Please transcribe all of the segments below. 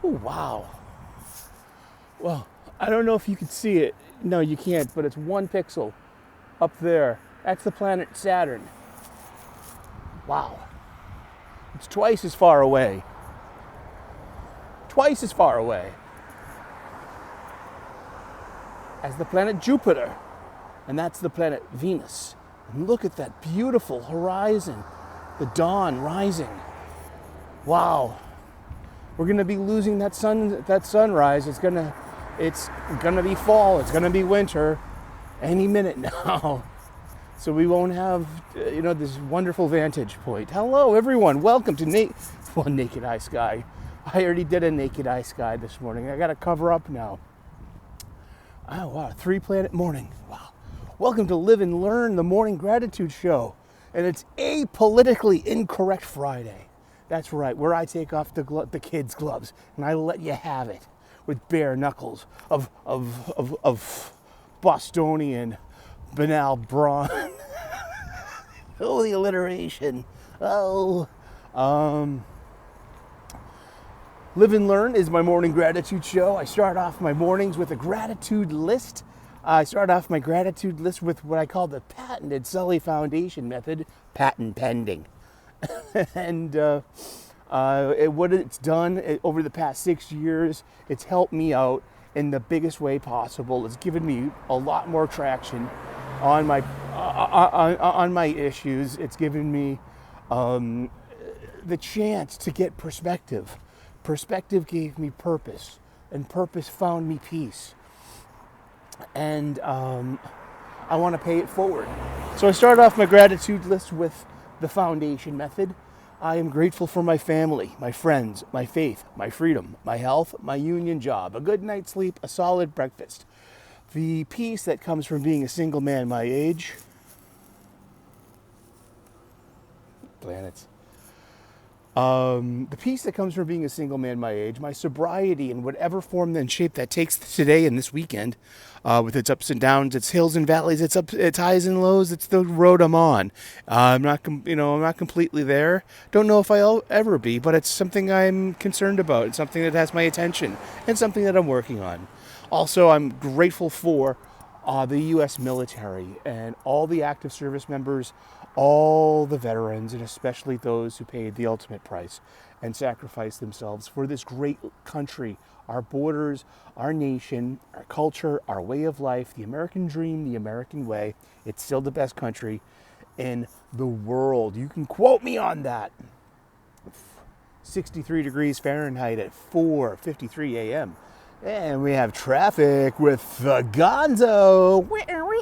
Oh, wow. Well, I don't know if you can see it. No, you can't, but it's 1 pixel up there. That's the planet Saturn. Wow. It's twice as far away. Twice as far away as the planet Jupiter. And that's the planet Venus. And look at that beautiful horizon. The dawn rising. Wow. We're gonna be losing that sunrise. It's gonna be fall. It's gonna be winter any minute now. So we won't have this wonderful vantage point. Hello everyone. Welcome to Naked Eye Sky. I already did a Naked Eye Sky this morning. I gotta cover up now. Oh wow, 3-planet morning. Wow. Welcome to Live and Learn, the morning gratitude show. And it's Apolitically Incorrect Friday. That's right, where I take off the kids' gloves and I let you have it with bare knuckles of Bostonian banal brawn. Oh, the alliteration. Oh. Live and Learn is my morning gratitude show. I start off my mornings with a gratitude list. I start off my gratitude list with what I call the patented Sully Foundation method, patent pending. And what it's done over the past 6 years, it's helped me out in the biggest way possible. It's given me a lot more traction on my issues. It's given me the chance to get perspective. Perspective gave me purpose, and purpose found me peace. And I want to pay it forward. So I start off my gratitude list with the foundation method. I am grateful for my family, my friends, my faith, my freedom, my health, my union job, a good night's sleep, a solid breakfast, the peace that comes from being a single man my age. Planets. The peace that comes from being a single man my age, my sobriety in whatever form and shape that takes today and this weekend, with its ups and downs, its hills and valleys, its highs and lows. It's the road I'm on. I'm not completely there. Don't know if I'll ever be, but it's something I'm concerned about. It's something that has my attention and something that I'm working on. Also, I'm grateful for the U.S. military and all the active service members, all the veterans, and especially those who paid the ultimate price and sacrificed themselves for this great country, our borders, our nation, our culture, our way of life, the American dream, the American way. It's still the best country in the world. You can quote me on that. 63 degrees Fahrenheit at 4:53 a.m. And we have traffic with Gonzo.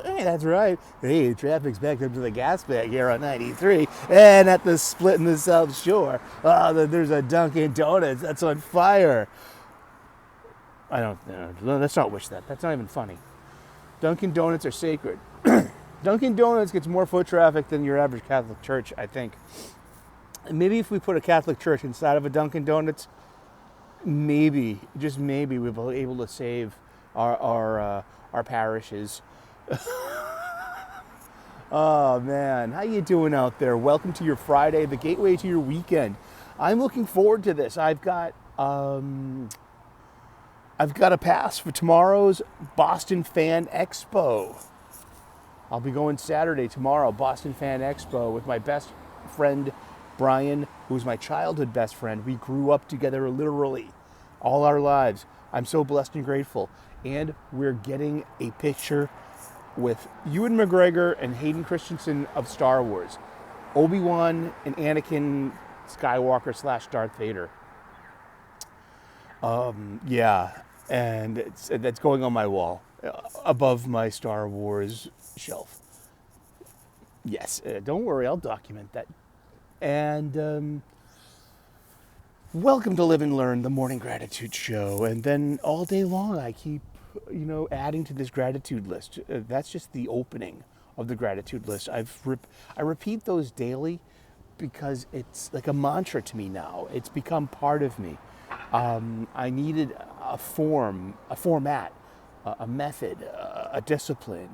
That's right. Hey, traffic's back up to the gas bag here on 93. And at the split in the South Shore, there's a Dunkin' Donuts that's on fire. I don't know. Let's not wish that. That's not even funny. Dunkin' Donuts are sacred. Dunkin' Donuts gets more foot traffic than your average Catholic church, I think. And maybe if we put a Catholic church inside of a Dunkin' Donuts, maybe, just maybe, we'll be able to save our parishes. Oh man, how you doing out there? Welcome to your Friday, the gateway to your weekend. I'm looking forward to this. I've got a pass for tomorrow's Boston Fan Expo. I'll be going Saturday, tomorrow, Boston Fan Expo, with my best friend Brian, who's my childhood best friend. We grew up together literally all our lives. I'm so blessed and grateful. And we're getting a picture with Ewan McGregor and Hayden Christensen of Star Wars. Obi-Wan and Anakin Skywalker / Darth Vader. Yeah, and that's going on my wall above my Star Wars shelf. Yes, don't worry, I'll document that. And welcome to Live and Learn, the morning gratitude show. And then all day long, I keep, adding to this gratitude list. That's just the opening of the gratitude list. I repeat those daily because it's like a mantra to me now. It's become part of me. I needed a format, a method, a discipline,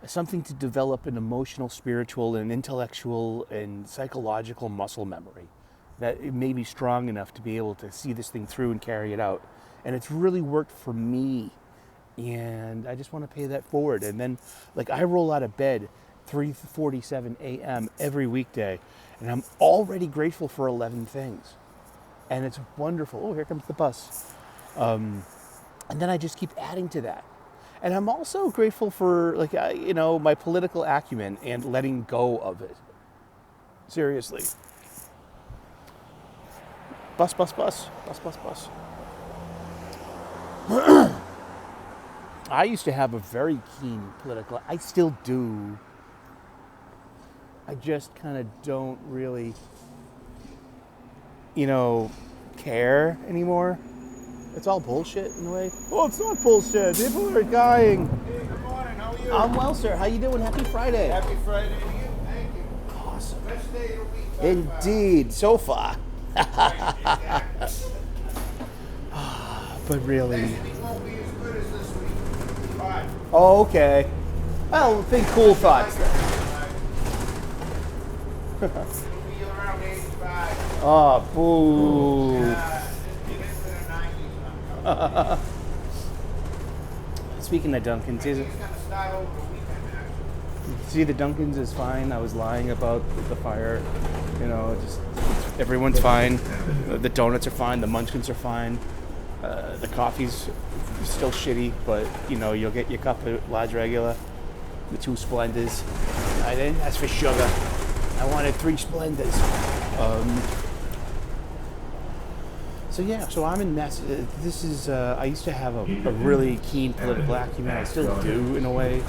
something to develop an emotional, spiritual, and intellectual and psychological muscle memory. that it made me strong enough to be able to see this thing through and carry it out. And it's really worked for me. And I just want to pay that forward. And then, like, I roll out of bed 3:47 a.m. every weekday, and I'm already grateful for 11 things. And it's wonderful. Oh, here comes the bus. And then I just keep adding to that. And I'm also grateful for, like, my political acumen and letting go of it. Seriously. Bus, bus, bus. Bus, bus, bus. I used to have a very keen political... I still do. I just kind of don't really, care anymore. It's all bullshit in a way. Oh, it's not bullshit. People are dying. Hey, good morning. How are you? I'm well, sir. How you doing? Happy Friday. Happy Friday to you. Thank you. Awesome. Best day of the week. Indeed. So far. But really. Next week won't be as good as this week. Fine. Oh, okay. Well, think cool thoughts then. It'll be around 85. Oh, boo. Get into the 90s. Speaking of Dunkin's, He's going to start over the weekend, actually. see, the Dunkin's is fine. I was lying about the fire. Just everyone's fine. The donuts are fine. The munchkins are fine. The coffee's still shitty, but you'll get your cup of large regular, the 2 Splendors. I didn't ask for sugar. I wanted 3 Splendors. So I'm in mess. This is. I used to have a really keen political acumen. I still do in a way.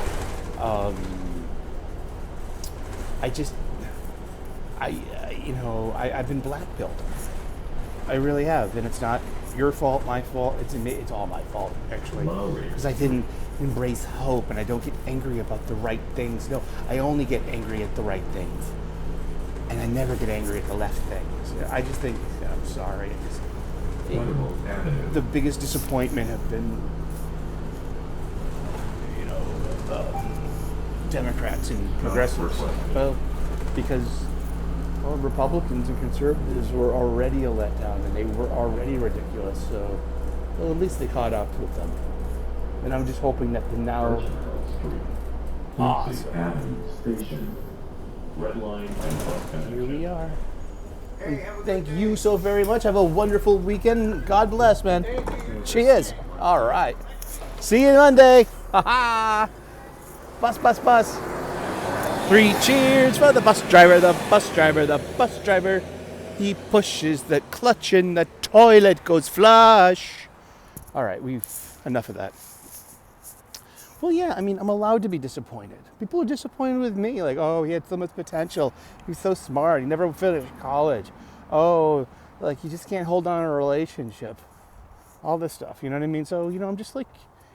I've been blackpilled. I really have, and it's not your fault, my fault. It's all my fault, actually, because I didn't embrace hope, and I don't get angry about the right things. No, I only get angry at the right things, and I never get angry at the left things. I just think, I'm sorry. The biggest disappointment have been, Democrats and progressives. Well, because Republicans and conservatives were already a letdown, and they were already ridiculous. So, well, at least they caught up with them. And I'm just hoping that the now awesome. Station. Red line and Here we are. Hey, have a good Thank day. you so very much. Have a wonderful weekend. God bless, man. Thank you. Cheers. All right. See you Monday. Ha ha. Bus, bus, bus. 3 cheers for the bus driver, the bus driver, the bus driver. He pushes the clutch and the toilet goes flush. All right, enough of that. Well, yeah, I'm allowed to be disappointed. People are disappointed with me. Like, oh, he had so much potential. He was so smart. He never finished college. Oh, like, you just can't hold on to a relationship. All this stuff, you know what I mean? So, I'm just, like,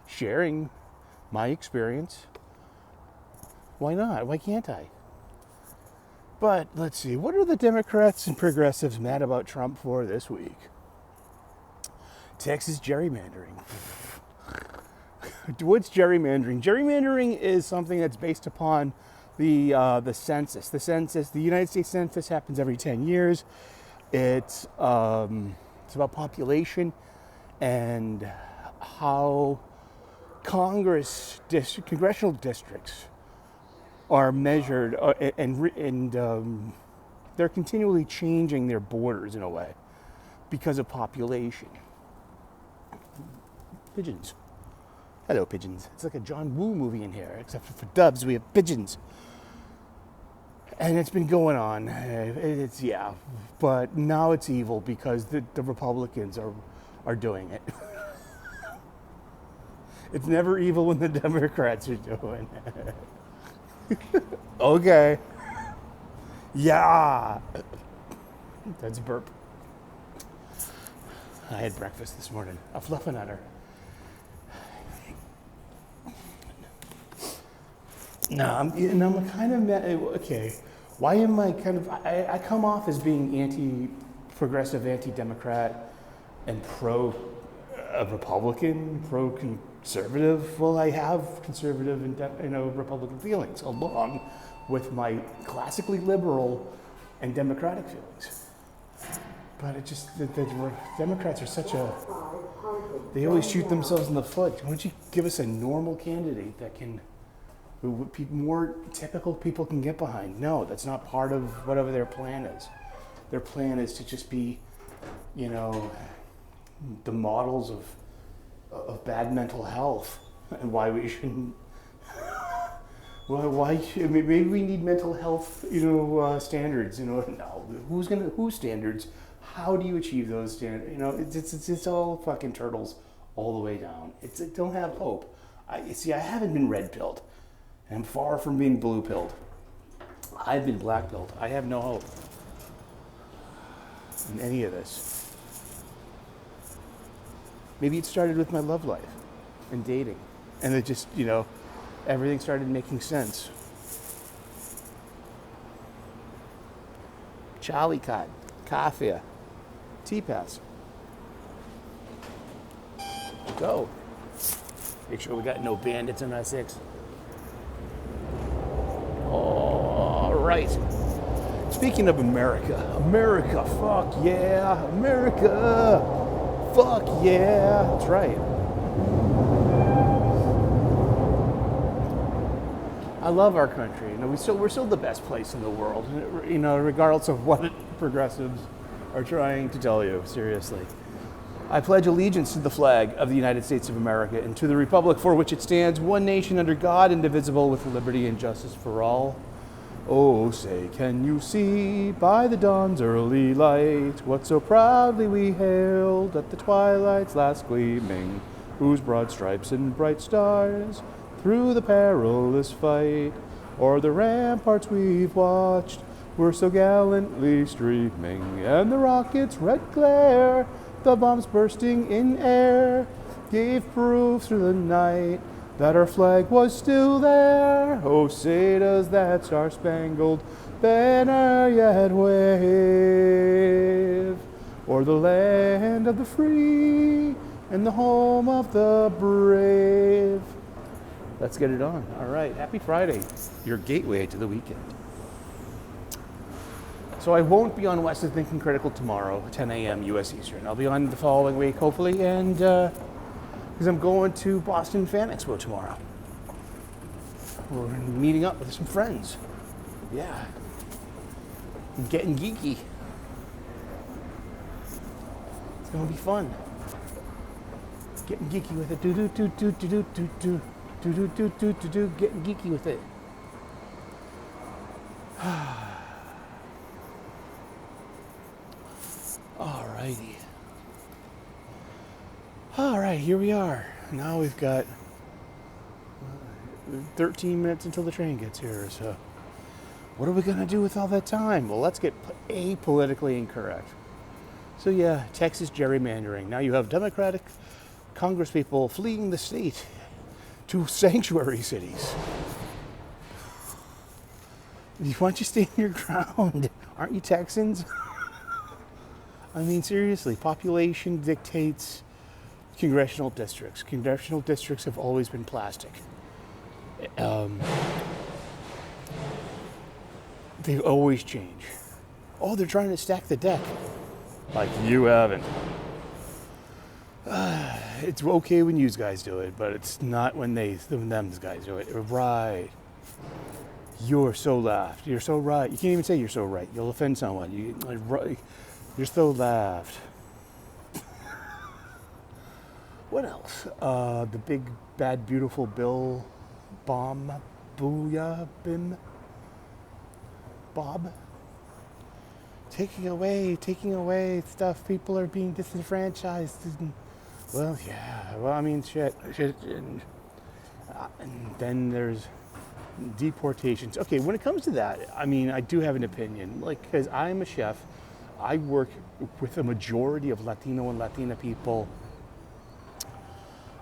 sharing my experience. Why not? Why can't I? But, let's see. What are the Democrats and progressives mad about Trump for this week? Texas gerrymandering. What's gerrymandering? Gerrymandering is something that's based upon the census. The census, the United States Census, happens every 10 years. It's about population and how congressional districts are measured, and they're continually changing their borders in a way because of population. Pigeons. Hello, pigeons. It's like a John Woo movie in here, except for doves, we have pigeons. And it's been going on. But now it's evil because the Republicans are doing it. It's never evil when the Democrats are doing it. Okay. Yeah. That's a burp. I had breakfast this morning. A fluffernutter. No, I'm kind of okay. Why am I kind of? I come off as being anti-progressive, anti-democrat, and pro-Republican, pro-conservative. Well, I have conservative and Republican feelings along with my classically liberal and democratic feelings. But it just, the Democrats are such a, they always shoot themselves in the foot. Why don't you give us a normal candidate that can, who more typical people can get behind? No, that's not part of whatever their plan is. Their plan is to just be, you know, the models of bad mental health and why we shouldn't. Well, maybe we need mental health, standards. No, whose standards? How do you achieve those standards? It's all fucking turtles all the way down. Don't have hope. I haven't been red-pilled, and I'm far from being blue-pilled. I've been black-pilled. I have no hope in any of this. Maybe it started with my love life and dating, and it just, everything started making sense. Charlie card, coffee, T-Pass. Go. Make sure we got no bandits in our six. All right. Speaking of America, fuck yeah, America, fuck yeah, that's right. I love our country. We're still the best place in the world, regardless of what progressives are trying to tell you, seriously. I pledge allegiance to the flag of the United States of America and to the republic for which it stands, one nation under God, indivisible, with liberty and justice for all. Oh, say, can you see by the dawn's early light what so proudly we hailed at the twilight's last gleaming, whose broad stripes and bright stars through the perilous fight o'er the ramparts we've watched were so gallantly streaming, and the rocket's red glare, the bombs bursting in air, gave proof through the night that our flag was still there. Oh, say does that star-spangled banner yet wave o'er the land of the free and the home of the brave. Let's get it on. All right, happy Friday, your gateway to the weekend. So I won't be on West of Thinking Critical tomorrow, 10 a.m. U.S. Eastern. I'll be on the following week, hopefully, and because I'm going to Boston Fan Expo tomorrow. We're meeting up with some friends. Yeah. I'm getting geeky. It's going to be fun. Getting geeky with it. Getting geeky with it. Alrighty. Alright, here we are. Now we've got 13 minutes until the train gets here, so what are we going to do with all that time? Well, let's get apolitically incorrect. So yeah, Texas gerrymandering. Now you have Democratic congresspeople fleeing the state to sanctuary cities. Why don't you stay in your ground? Aren't you Texans? I mean, seriously, population dictates congressional districts. Congressional districts have always been plastic. They always change. Oh, they're trying to stack the deck. Like you haven't. It's okay when you guys do it, but it's not when them guys do it. Right. You're so left. You're so right. You can't even say you're so right. You'll offend someone. You're so left. What else? The big, bad, beautiful bill bomb. Booyah, bim. Bob. Taking away stuff. People are being disenfranchised. Well, yeah. Well, I mean, shit. And then there's deportations. Okay, when it comes to that, I mean, I do have an opinion. Because I'm a chef. I work with a majority of Latino and Latina people.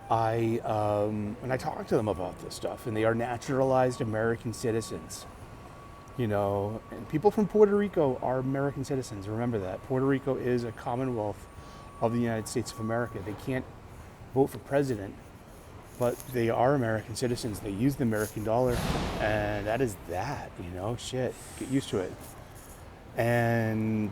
And I talk to them about this stuff, and they are naturalized American citizens. And people from Puerto Rico are American citizens. Remember that. Puerto Rico is a commonwealth of the United States of America. They can't vote for president, but they are American citizens. They use the American dollar, and that is that, shit. Get used to it. And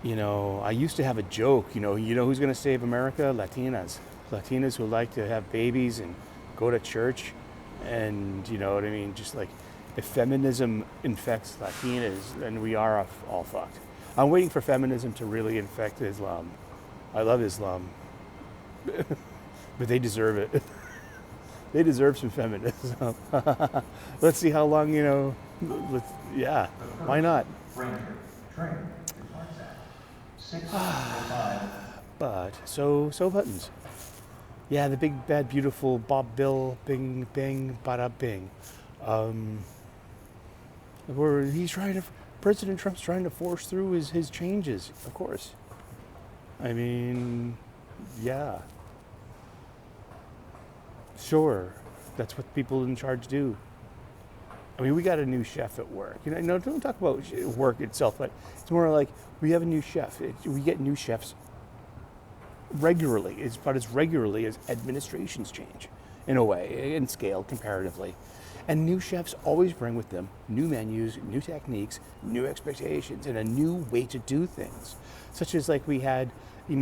I used to have a joke, who's going to save America? Latinas. Latinas who like to have babies and go to church. And, you know what I mean? Just like, if feminism infects Latinas, then we are all fucked. I'm waiting for feminism to really infect Islam. I love Islam. But they deserve it. They deserve some feminism. Let's see how long, yeah, why not? But so buttons. Yeah, the big bad beautiful Bob Bill bing bing bada bing. Where President Trump's trying to force through his changes, of course. I mean, yeah. Sure, that's what people in charge do. I mean, we got a new chef at work. Don't talk about work itself, but it's more like we have a new chef. We get new chefs regularly. It's about as regularly as administrations change, in a way, in scale comparatively. And new chefs always bring with them new menus, new techniques, new expectations, and a new way to do things. Such as like we had, just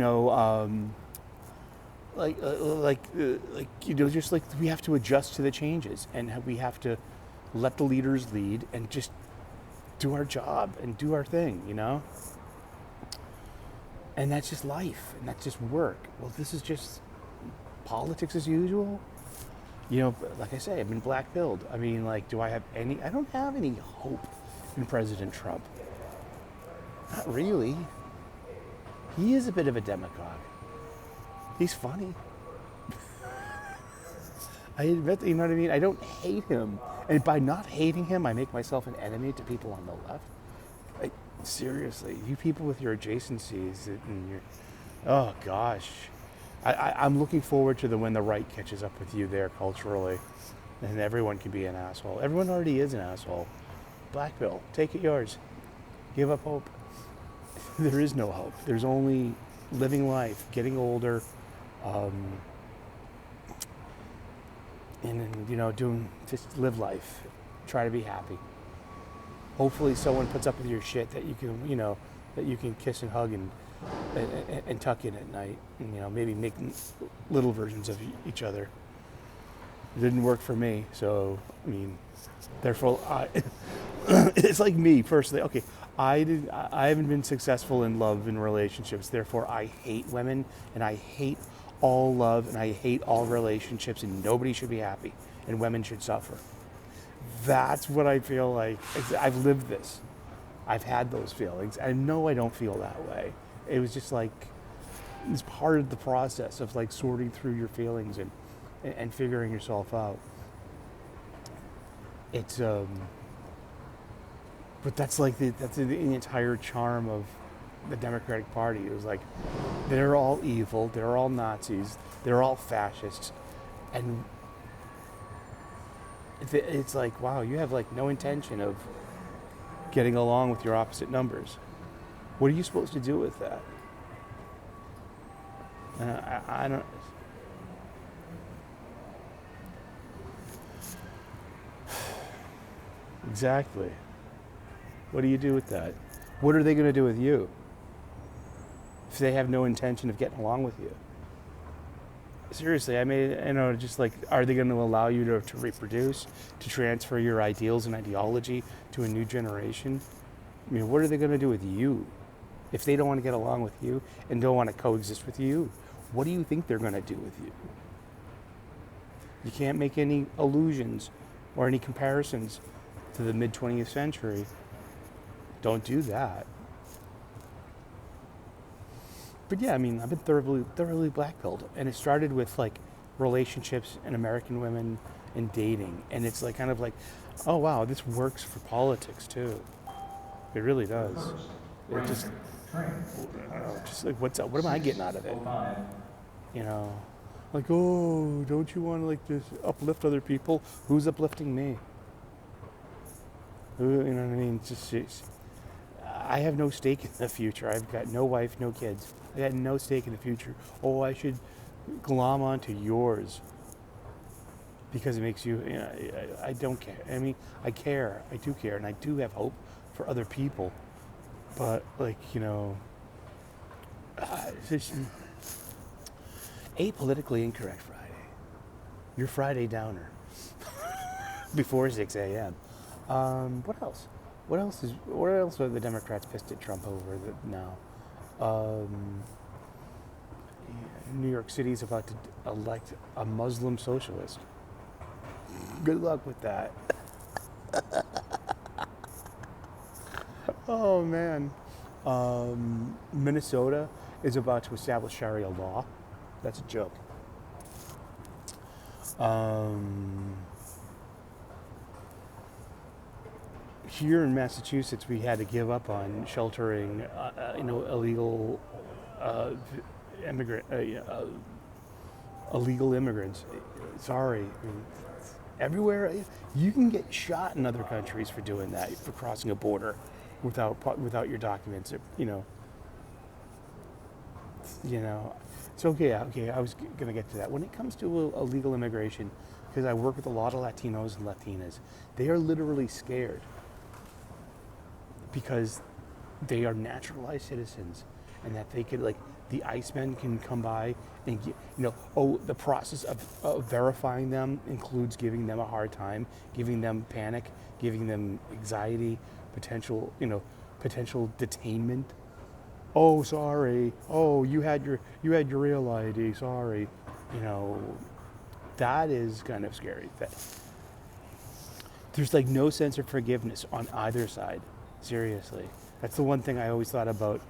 like we have to adjust to the changes, and we have to let the leaders lead and just do our job and do our thing, And that's just life, and that's just work. Well, this is just politics as usual. Like I say, I've been blackpilled. I mean, do I have I don't have any hope in President Trump. Not really. He is a bit of a demagogue. He's funny. I admit, you know what I mean? I don't hate him. And by not hating him, I make myself an enemy to people on the left. Seriously, you people with your adjacencies and your, oh gosh. I'm looking forward to when the right catches up with you there culturally. And everyone can be an asshole. Everyone already is an asshole. Blackpill, take it yours. Give up hope. There is no hope. There's only living life, getting older, and just live life. Try to be happy. Hopefully someone puts up with your shit that you can kiss and hug and tuck in at night, and maybe make little versions of each other. It didn't work for me, so I mean, therefore it's like me personally. Okay, I haven't been successful in love and relationships, therefore I hate women, and I hate all love, and I hate all relationships, and nobody should be happy, and women should suffer. That's what I feel like. I've lived this. I've had those feelings. I know I don't feel that way. It was just it's part of the process of sorting through your feelings and figuring yourself out. It's but that's the entire charm of the Democratic Party. It was they're all evil, they're all Nazis, they're all fascists, and it's wow, you have no intention of getting along with your opposite numbers. What are you supposed to do with that? I don't. Exactly. What do you do with that? What are they going to do with you if they have no intention of getting along with you? Seriously, are they going to allow you to reproduce, to transfer your ideals and ideology to a new generation? I mean, what are they going to do with you if they don't want to get along with you and don't want to coexist with you? What do you think they're going to do with you? You can't make any allusions or any comparisons to the mid-20th century. Don't do that. But yeah, I mean, I've been thoroughly blackpilled, and it started with relationships and American women and dating, and it's oh wow, this works for politics too. It really does. It just, what's up? What am I getting out of it? Oh, don't you want to just uplift other people? Who's uplifting me? You know what I mean? I have no stake in the future. I've got no wife, no kids. I got no stake in the future. Oh, I should glom onto yours because it makes you. I don't care. I mean, I care. I do care, and I do have hope for other people. But It's just apolitically incorrect Friday. Your Friday downer before 6 a.m. What else? What else are the Democrats pissed at Trump over now? New York City is about to elect a Muslim socialist. Good luck with that. Oh man. Minnesota is about to establish Sharia law. That's a joke. Here in Massachusetts, we had to give up on sheltering, illegal illegal immigrants. Sorry, everywhere you can get shot in other countries for doing that, for crossing a border without your documents. So okay. I was gonna get to that. When it comes to illegal immigration, because I work with a lot of Latinos and Latinas, they are literally scared because they are naturalized citizens, and that they could, like, the Icemen can come by and the process of verifying them includes giving them a hard time, giving them panic, giving them anxiety, potential detainment. Oh, sorry. Oh, you had your real ID. Sorry. That is kind of scary. There's like no sense of forgiveness on either side. Seriously. That's the one thing I always thought about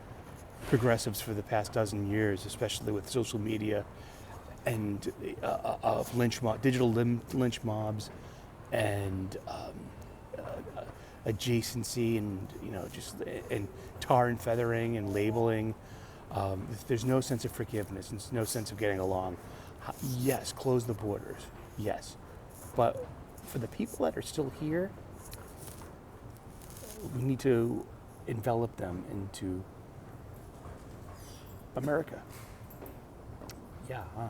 progressives for the past dozen years, especially with social media and digital lynch mobs and adjacency and tar and feathering and labeling. There's no sense of forgiveness and no sense of getting along. Yes, close the borders. Yes. But for the people that are still here, we need to envelop them into America. Yeah, huh?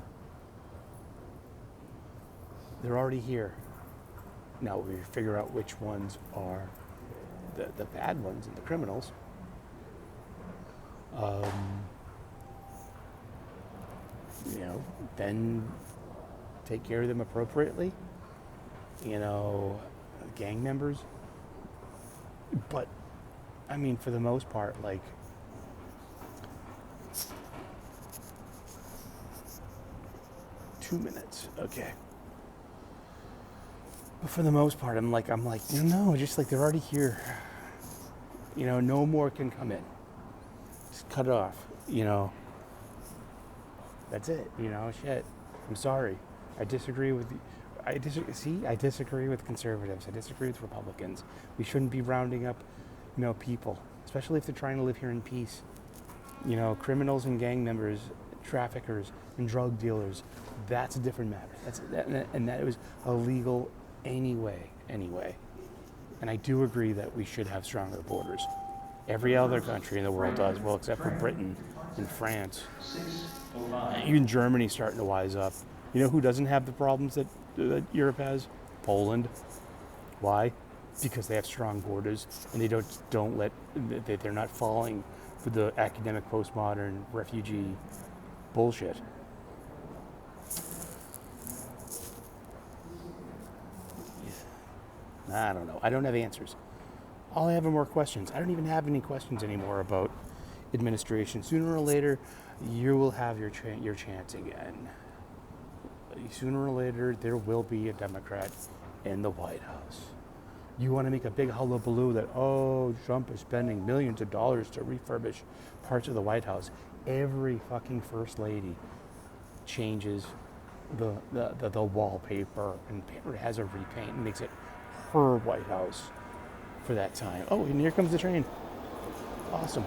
They're already here. Now we figure out which ones are the bad ones and the criminals. Then take care of them appropriately. Gang members. But, I mean, for the most part, like, minutes, okay. But for the most part, I'm like, no, just like they're already here. No more can come in. Just cut it off. That's it. Shit. I'm sorry. I disagree with conservatives. I disagree with Republicans. We shouldn't be rounding up, people, especially if they're trying to live here in peace. Criminals and gang members, traffickers and drug dealers. That's a different matter. That was illegal anyway. And I do agree that we should have stronger borders. Every other country in the world does, well, except for Britain and France. Even Germany's starting to wise up. Who doesn't have the problems that Europe has? Poland. Why? Because they have strong borders and they're not falling for the academic postmodern refugee bullshit. I don't know. I don't have answers. All I have are more questions. I don't even have any questions anymore about administration. Sooner or later, you will have your chance again. Sooner or later, there will be a Democrat in the White House. You want to make a big hullabaloo that, Trump is spending millions of dollars to refurbish parts of the White House. Every fucking first lady changes the wallpaper and has a repaint and makes it her White House for that time. Oh, and here comes the train. Awesome.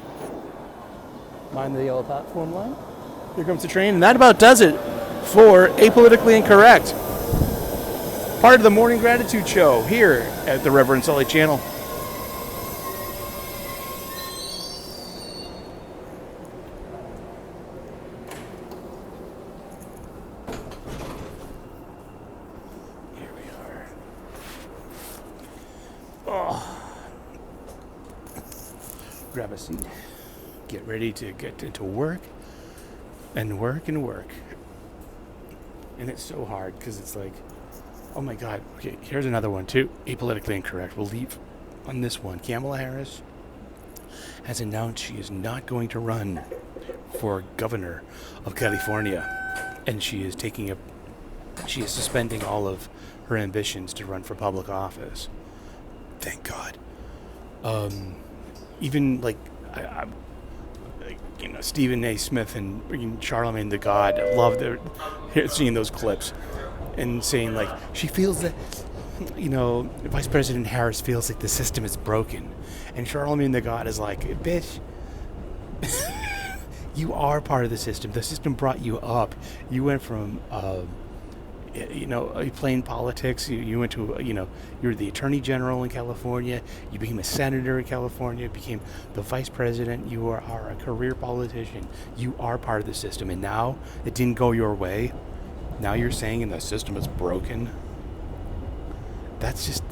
Mind the yellow platform line. Here comes the train, and that about does it for Apolitically Incorrect. Part of the Morning Gratitude Show here at the Reverend Sully channel. Here we are. Grab a seat. Get ready to get into work. and work and work. And it's so hard because it's like, oh my God. Okay, here's another one too. Apolitically incorrect. We'll leave on this one. Kamala Harris has announced she is not going to run for governor of California, and she is suspending all of her ambitions to run for public office. Thank God. Even like Stephen A. Smith and Charlemagne the God, I love seeing those clips and saying like she feels that Vice President Harris feels like the system is broken, and Charlemagne the God is like, bitch, you are part of the system. The system brought you up. You went from playing politics. You went to you were the Attorney General in California. You became a senator in California. Became the vice president. You are a career politician. You are part of the system, and now it didn't go your way. Now you're saying the system is broken. That's just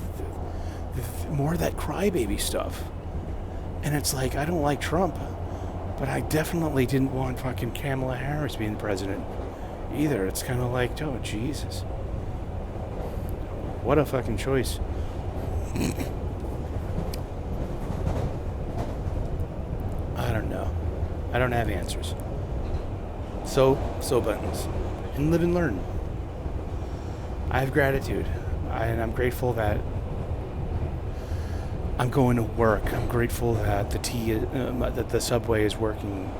more of that crybaby stuff. And it's like, I don't like Trump, but I definitely didn't want fucking Kamala Harris being president either. It's kind of like, oh, Jesus. What a fucking choice. I don't know. I don't have answers. So buttons. And live and learn. I have gratitude. And I'm grateful that I'm going to work. I'm grateful that that the subway is working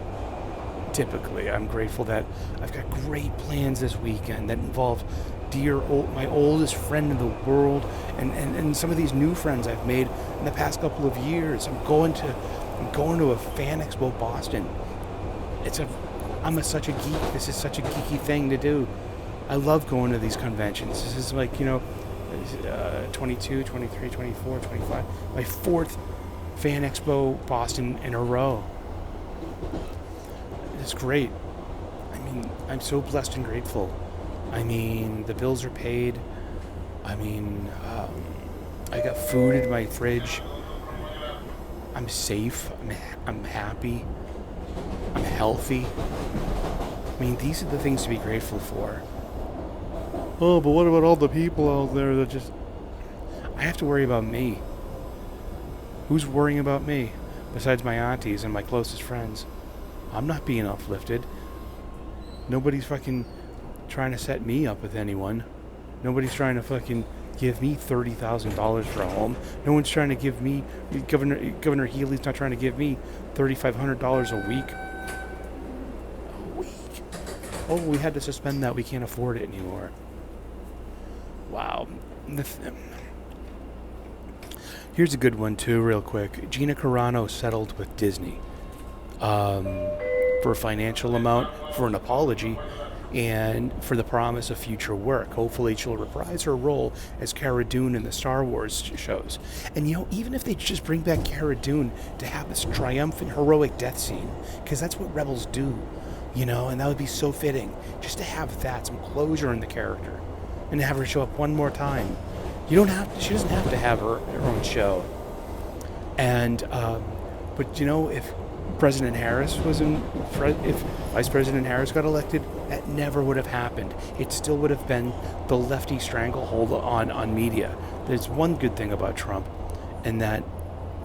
typically. I'm grateful that I've got great plans this weekend that involve my oldest friend in the world and some of these new friends I've made in the past couple of years. I'm going to a fan expo Boston. I'm such a geek. This is such a geeky thing to do. I love going to these conventions. This is like, 22, 23, 24, 25. My fourth fan expo Boston in a row. It's great. I mean, I'm so blessed and grateful. I mean, the bills are paid. I mean, I got food in my fridge. I'm safe. I'm happy. I'm healthy. I mean, these are the things to be grateful for. Oh, but what about all the people out there that just... I have to worry about me. Who's worrying about me? Besides my aunties and my closest friends. I'm not being uplifted. Nobody's fucking trying to set me up with anyone. Nobody's trying to fucking give me $30,000 for a home. No one's trying to give me... Governor Healy's not trying to give me $3,500 a week. Oh, we had to suspend that. We can't afford it anymore. Wow. Here's a good one, too, real quick. Gina Carano settled with Disney for a financial amount, for an apology, and for the promise of future work. Hopefully she'll reprise her role as Cara Dune in the Star Wars shows. And, even if they just bring back Cara Dune to have this triumphant, heroic death scene, because that's what rebels do, and that would be so fitting, just to have that, some closure in the character, and to have her show up one more time. She doesn't have to have her own show. And, but if President Harris if Vice President Harris got elected, that never would have happened. It still would have been the lefty stranglehold on media. There's one good thing about Trump, and that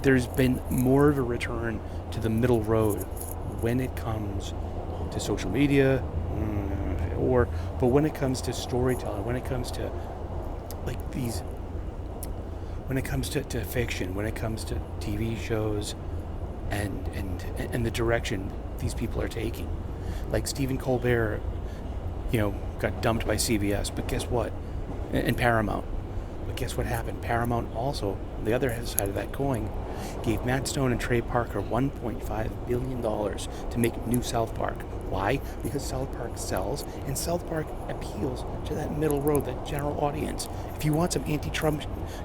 there's been more of a return to the middle road when it comes to social media, but when it comes to storytelling, when it comes to when it comes to fiction, when it comes to TV shows, and the direction these people are taking. Like Stephen Colbert, got dumped by CBS, but guess what? And Paramount. But guess what happened? Paramount also, the other side of that coin, gave Matt Stone and Trey Parker $1.5 billion to make new South Park. Why? Because South Park sells, and South Park appeals to that middle road, that general audience. If you want some anti-Trump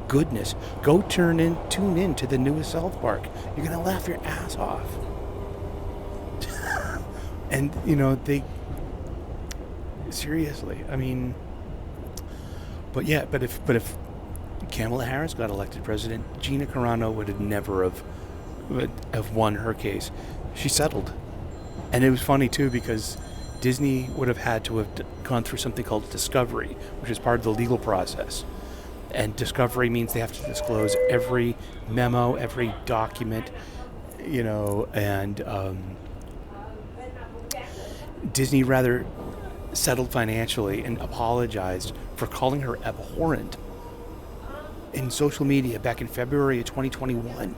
goodness, go tune in to the newest South Park. You're gonna laugh your ass off. And they seriously. I mean, but if Kamala Harris got elected president, Gina Carano would never have won her case. She settled. And it was funny, too, because Disney would have had to have gone through something called discovery, which is part of the legal process. And discovery means they have to disclose every memo, every document, and Disney rather settled financially and apologized for calling her abhorrent in social media back in February of 2021.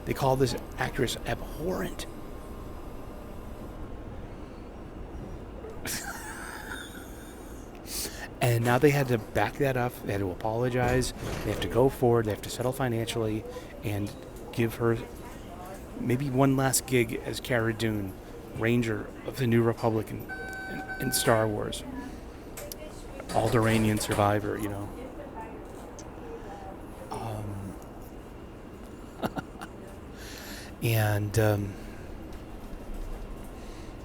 They called this actress abhorrent. And now they had to back that up. They had to apologize. They have to go forward. They have to settle financially and give her maybe one last gig as Cara Dune, Ranger of the New Republic in Star Wars. Alderaanian survivor,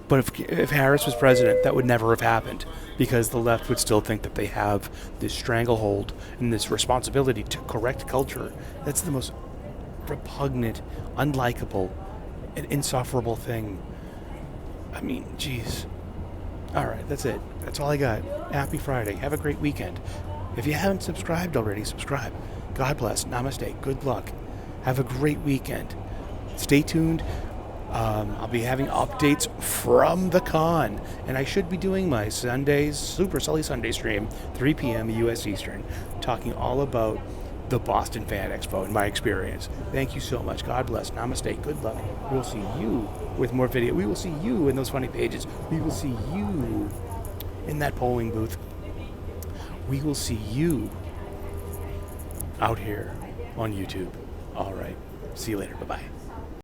But if Harris was president, that would never have happened, because the left would still think that they have this stranglehold and this responsibility to correct culture. That's the most repugnant, unlikable, and insufferable thing. I mean, geez. All right, that's it. That's all I got. Happy Friday. Have a great weekend. If you haven't subscribed already, subscribe. God bless. Namaste. Good luck. Have a great weekend. Stay tuned. I'll be having updates from the con, and I should be doing my Sundays, Super Sully Sunday stream, 3 p.m. U.S. Eastern, talking all about the Boston Fan Expo and my experience. Thank you so much. God bless. Namaste. Good luck. We'll see you with more video. We will see you in those funny pages. We will see you in that polling booth. We will see you out here on YouTube. All right. See you later. Bye-bye.